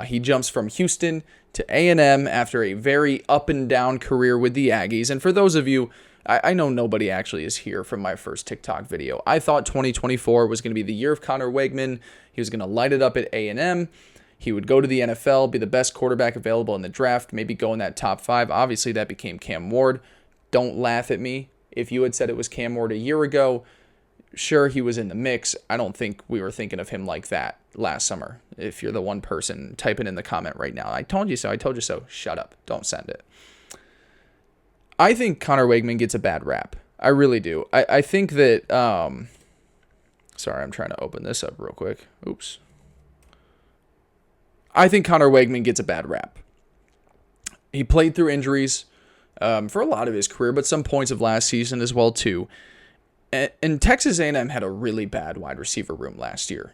He jumps from Houston to A&M after a very up and down career with the Aggies. And for those of you, I know nobody actually is here from my first TikTok video. I thought 2024 was going to be the year of Connor Weigman. He was going to light it up at A&M. He would go to the NFL, be the best quarterback available in the draft, maybe go in that top 5. Obviously, that became Cam Ward. Don't laugh at me. If you had said it was Cam Ward a year ago, sure, he was in the mix. I don't think we were thinking of him like that last summer. If you're the one person typing in the comment right now, I told you so, shut up. Don't send it. I think Connor Weigman gets a bad rap. I really do. I think that, sorry, I'm trying to open this up real quick. Oops. I think Connor Weigman gets a bad rap. He played through injuries for a lot of his career, but some points of last season as well too. And Texas A&M had a really bad wide receiver room last year.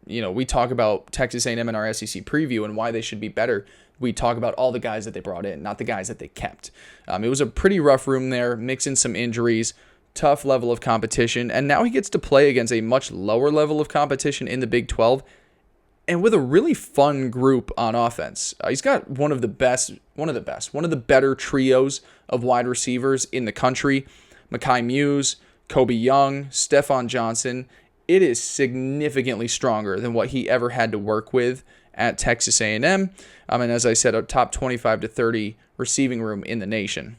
We talk about Texas A&M in our SEC preview and why they should be better. We talk about all the guys that they brought in, not the guys that they kept. It was a pretty rough room there, mixing some injuries, tough level of competition, and now he gets to play against a much lower level of competition in the Big 12, and with a really fun group on offense. He's got one of the better trios of wide receivers in the country. Mekhi Muse, Kobe Young, Stephon Johnson. It is significantly stronger than what he ever had to work with at Texas A&M. And as I said, a top 25 to 30 receiving room in the nation.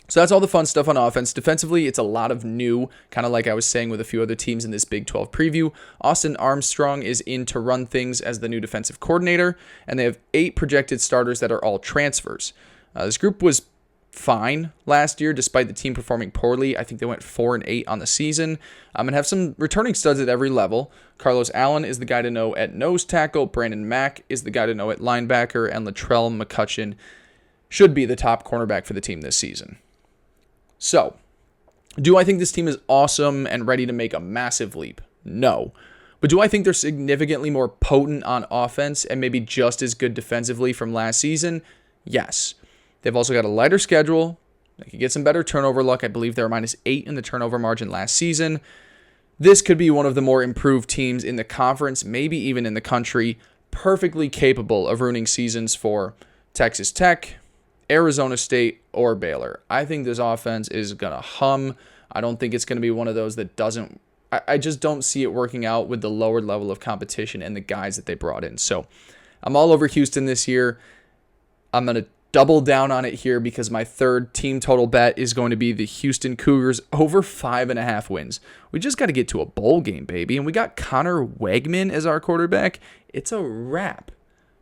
So that's all the fun stuff on offense. Defensively, it's a lot of new, kind of like I was saying with a few other teams in this Big 12 preview. Austin Armstrong is in to run things as the new defensive coordinator, and they have 8 projected starters that are all transfers. This group was fine last year, despite the team performing poorly. I think they went 4-8 on the season, and have some returning studs at every level. Carlos Allen is the guy to know at nose tackle. Brandon Mack is the guy to know at linebacker, and Latrell McCutcheon should be the top cornerback for the team this season. So, do I think this team is awesome and ready to make a massive leap? No. But do I think they're significantly more potent on offense and maybe just as good defensively from last season? Yes. They've also got a lighter schedule. They could get some better turnover luck. I believe they were -8 in the turnover margin last season. This could be one of the more improved teams in the conference, maybe even in the country, perfectly capable of ruining seasons for Texas Tech, Arizona State, or Baylor. I think this offense is going to hum. I don't think it's going to be one of those that doesn't. I just don't see it working out with the lower level of competition and the guys that they brought in. So I'm all over Houston this year. I'm going to double down on it here because my third team total bet is going to be the Houston Cougars over 5.5 wins. We just got to get to a bowl game, baby. And we got Connor Weigman as our quarterback. It's a wrap.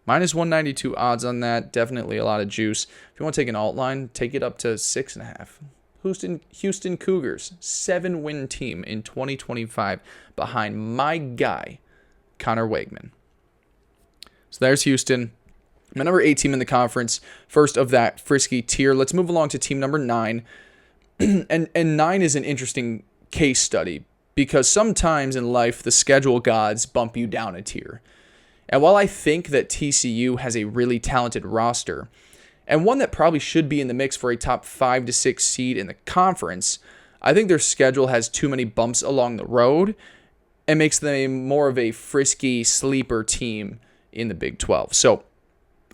-192 odds on that. Definitely a lot of juice. If you want to take an alt line, take it up to 6.5. Houston Cougars, 7-win team in 2025 behind my guy, Connor Weigman. So there's Houston. My number 8 team in the conference, first of that frisky tier. Let's move along to team number 9. and 9 is an interesting case study because sometimes in life the schedule gods bump you down a tier. And while I think that TCU has a really talented roster, and one that probably should be in the mix for a top 5 to 6 seed in the conference, I think their schedule has too many bumps along the road and makes them more of a frisky sleeper team in the Big 12. So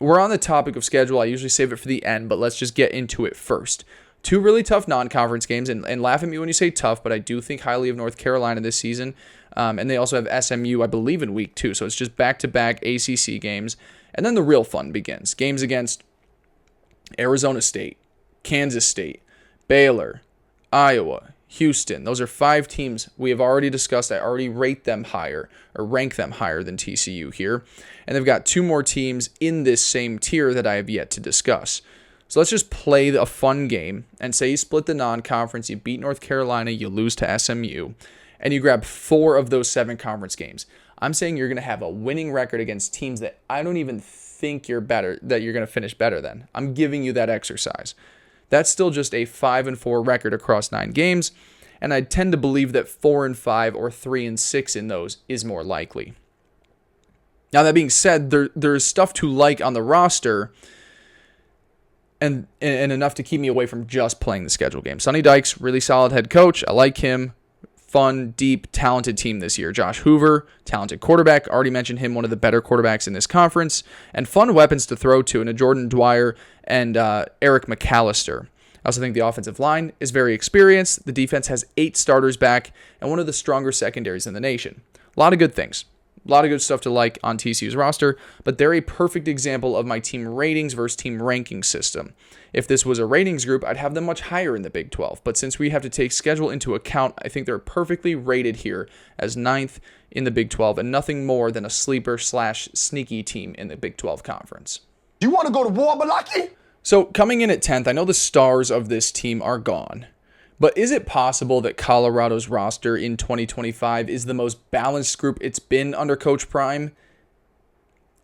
we're on the topic of schedule. I usually save it for the end, but let's just get into it first. 2 really tough non-conference games, and laugh at me when you say tough, but I do think highly of North Carolina this season. And they also have SMU, I believe, in week 2. So it's just back-to-back ACC games. And then the real fun begins. Games against Arizona State, Kansas State, Baylor, Iowa, Houston. Those are 5 teams we have already discussed. I already rate them higher or rank them higher than TCU here. And they've got 2 more teams in this same tier that I have yet to discuss. So let's just play a fun game and say you split the non-conference, you beat North Carolina, you lose to SMU, and you grab 4 of those 7 conference games. I'm saying you're going to have a winning record against teams that I don't even think you're going to finish better than. I'm giving you that exercise. That's still just a 5-4 record across 9 games, and I tend to believe that 4-5 or 3-6 in those is more likely. Now that being said, there's stuff to like on the roster, and enough to keep me away from just playing the schedule game. Sonny Dykes, really solid head coach. I like him. Fun, deep, talented team this year. Josh Hoover, talented quarterback. Already mentioned him, one of the better quarterbacks in this conference. And fun weapons to throw to in a Jordan Dwyer and Eric McAllister. I also think the offensive line is very experienced. The defense has 8 starters back and one of the stronger secondaries in the nation. A lot of good things. A lot of good stuff to like on TCU's roster, but they're a perfect example of my team ratings versus team ranking system. If this was a ratings group, I'd have them much higher in the Big 12, but since we have to take schedule into account, I think they're perfectly rated here as 9th in the Big 12 and nothing more than a sleeper/sneaky team in the Big 12 conference. You want to go to war, Balaki? So coming in at 10th, I know the stars of this team are gone. But is it possible that Colorado's roster in 2025 is the most balanced group it's been under Coach Prime?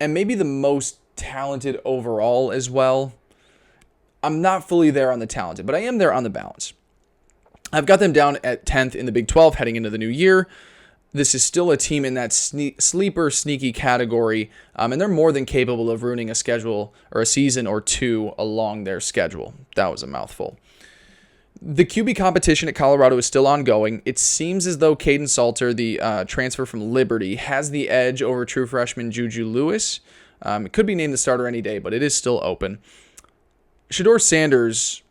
And maybe the most talented overall as well? I'm not fully there on the talented, but I am there on the balance. I've got them down at 10th in the Big 12 heading into the new year. This is still a team in that sleeper, sneaky category, and they're more than capable of ruining a schedule or a season or 2 along their schedule. That was a mouthful. The QB competition at Colorado is still ongoing. It seems as though Caden Salter, the transfer from Liberty, has the edge over true freshman Juju Lewis. It could be named the starter any day, but it is still open. Shedeur Sanders,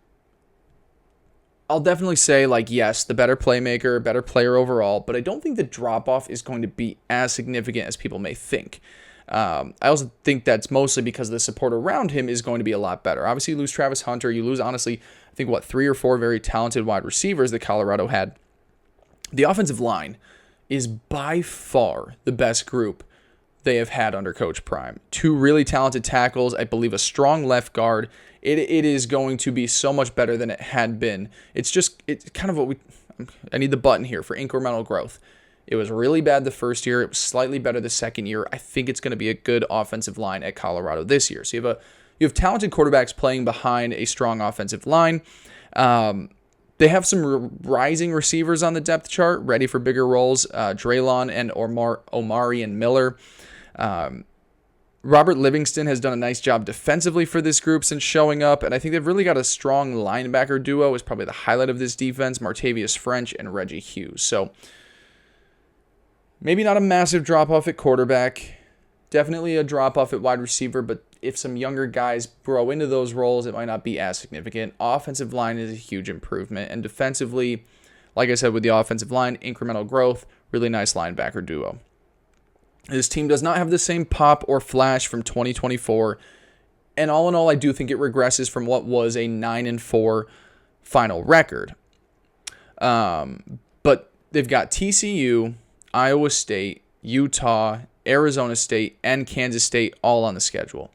I'll definitely say, yes, the better playmaker, better player overall, but I don't think the drop-off is going to be as significant as people may think. I also think that's mostly because the support around him is going to be a lot better. Obviously, you lose Travis Hunter. You lose, honestly, I think, 3 or 4 very talented wide receivers that Colorado had. The offensive line is by far the best group they have had under Coach Prime. 2 really talented tackles, I believe a strong left guard. It is going to be so much better than it had been. It's kind of what I need the button here for incremental growth. It was really bad the first year. It was slightly better the second year. I think it's going to be a good offensive line at Colorado this year. So you have talented quarterbacks playing behind a strong offensive line. They have some rising receivers on the depth chart, ready for bigger roles. Draylon and Omari and Miller. Robert Livingston has done a nice job defensively for this group since showing up, and I think they've really got a strong linebacker duo is probably the highlight of this defense, Martavius French and Reggie Hughes. So maybe not a massive drop-off at quarterback, definitely a drop-off at wide receiver, but if some younger guys grow into those roles, it might not be as significant. Offensive line is a huge improvement, and defensively, like I said with the offensive line, incremental growth, really nice linebacker duo. This team does not have the same pop or flash from 2024, and all in all, I do think it regresses from what was a 9-4 final record. But they've got TCU, Iowa State, Utah, Arizona State, and Kansas State all on the schedule.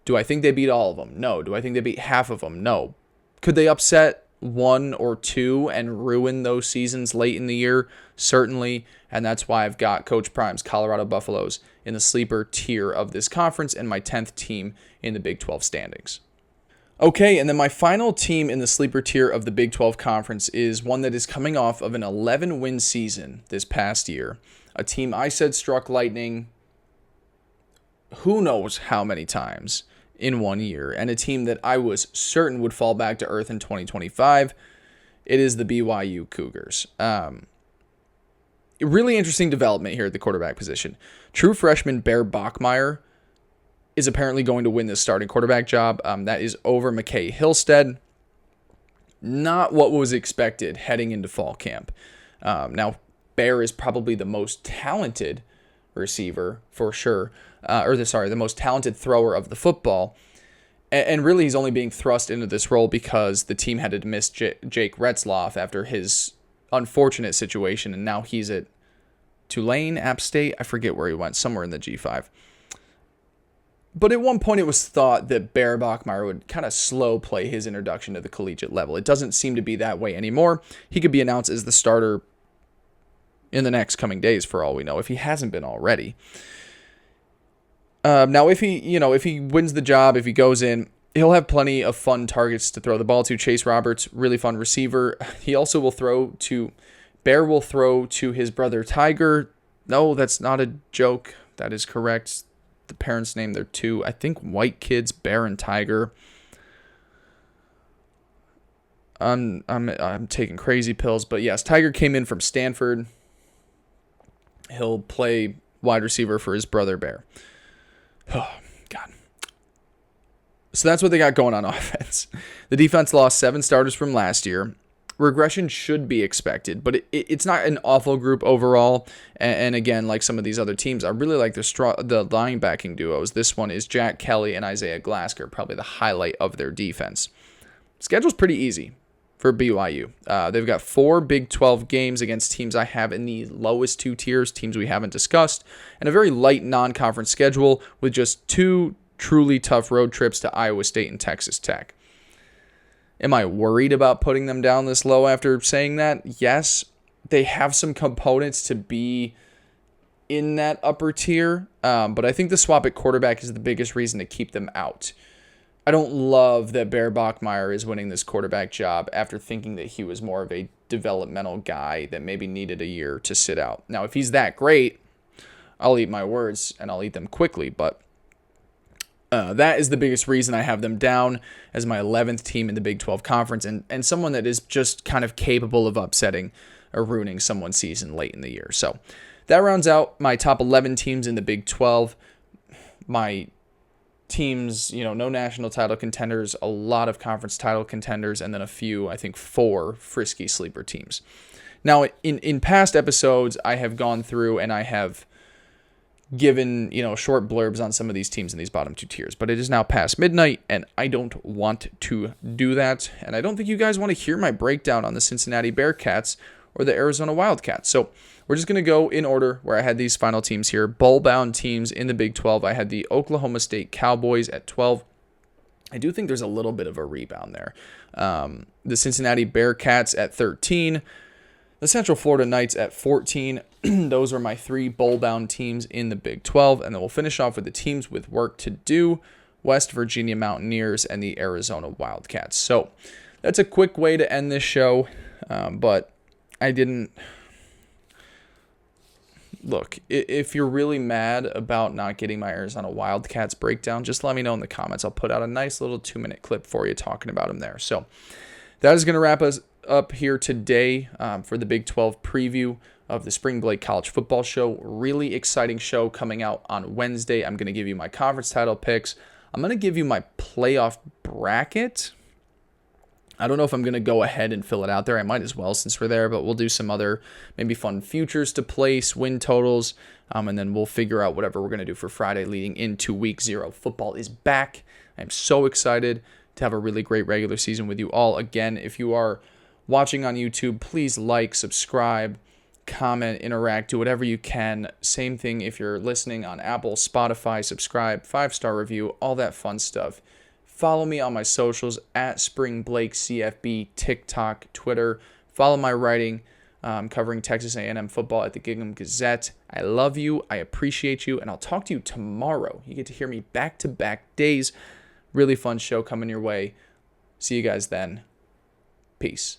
Do I think they beat all of them? No. Do I think they beat half of them? No. Could they upset 1 or 2 and ruin those seasons late in the year? Certainly, and that's why I've got Coach Prime's Colorado Buffaloes in the sleeper tier of this conference and my 10th team in the Big 12 standings. Okay, and then my final team in the sleeper tier of the Big 12 conference is one that is coming off of an 11-win season this past year. A team I said struck lightning who knows how many times in 1 year, and a team that I was certain would fall back to earth in 2025. It is the BYU Cougars. Really interesting development here at the quarterback position. True freshman Bear Bachmeier is apparently going to win this starting quarterback job. That is over McKay Hillstead. Not what was expected heading into fall camp. Now, Bear is probably the most talented receiver for sure. The most talented thrower of the football. And really, he's only being thrust into this role because the team had to miss Jake Retzloff after his unfortunate situation, and now he's at Tulane, App State. I forget where he went, somewhere in the G5. But at one point, it was thought that Bear Bachmeier would kind of slow play his introduction to the collegiate level. It doesn't seem to be that way anymore. He could be announced as the starter in the next coming days, for all we know, if he hasn't been already. Now, if he wins the job, if he goes in, he'll have plenty of fun targets to throw the ball to. Chase Roberts, really fun receiver. He also will Bear will throw to his brother Tiger. No, that's not a joke. That is correct. The parents named their 2, I think, white kids, Bear and Tiger. I'm taking crazy pills, but yes, Tiger came in from Stanford. He'll play wide receiver for his brother Bear. Oh, God. So that's what they got going on offense. The defense lost 7 starters from last year. Regression should be expected, but it's not an awful group overall. And again, like some of these other teams, I really like the linebacking duos. This one is Jack Kelly and Isaiah Glasker, probably the highlight of their defense. Schedule's pretty easy for BYU. They've got 4 Big 12 games against teams I have in the lowest 2 tiers, teams we haven't discussed, and a very light non-conference schedule with just 2 truly tough road trips to Iowa State and Texas Tech. Am I worried about putting them down this low after saying that? Yes, they have some components to be in that upper tier, but I think the swap at quarterback is the biggest reason to keep them out. I don't love that Bear Bachmeier is winning this quarterback job after thinking that he was more of a developmental guy that maybe needed a year to sit out. Now, if he's that great, I'll eat my words, and I'll eat them quickly, but that is the biggest reason I have them down as my 11th team in the Big 12 Conference and someone that is just kind of capable of upsetting or ruining someone's season late in the year. So that rounds out my top 11 teams in the Big 12. My teams, no national title contenders, a lot of conference title contenders, and then a few, I think 4 frisky sleeper teams. Now, in past episodes, I have gone through and I have given, short blurbs on some of these teams in these bottom 2 tiers, but it is now past midnight and I don't want to do that. And I don't think you guys want to hear my breakdown on the Cincinnati Bearcats or the Arizona Wildcats. So we're just going to go in order where I had these final teams here. Bowl-bound teams in the Big 12. I had the Oklahoma State Cowboys at 12. I do think there's a little bit of a rebound there. The Cincinnati Bearcats at 13. The Central Florida Knights at 14. Those are my 3 bowl-bound teams in the Big 12. And then we'll finish off with the teams with work to do. West Virginia Mountaineers and the Arizona Wildcats. So that's a quick way to end this show. But I didn't... Look, if you're really mad about not getting my Arizona Wildcats breakdown, just let me know in the comments. I'll put out a nice little 2-minute clip for you talking about them there. So that is going to wrap us up here today for the Big 12 preview of the Spring Blake College Football Show. Really exciting show coming out on Wednesday. I'm going to give you my conference title picks. I'm going to give you my playoff bracket. I don't know if I'm going to go ahead and fill it out there. I might as well since we're there, but we'll do some other maybe fun futures to place, win totals, and then we'll figure out whatever we're going to do for Friday leading into Week 0. Football is back. I'm so excited to have a really great regular season with you all. Again, if you are watching on YouTube, please like, subscribe, comment, interact, do whatever you can. Same thing if you're listening on Apple, Spotify, subscribe, 5-star review, all that fun stuff. Follow me on my socials at SpringBlakeCFB, TikTok, Twitter. Follow my writing covering Texas A&M football at the Gig'em Gazette. I love you. I appreciate you. And I'll talk to you tomorrow. You get to hear me back-to-back days. Really fun show coming your way. See you guys then. Peace.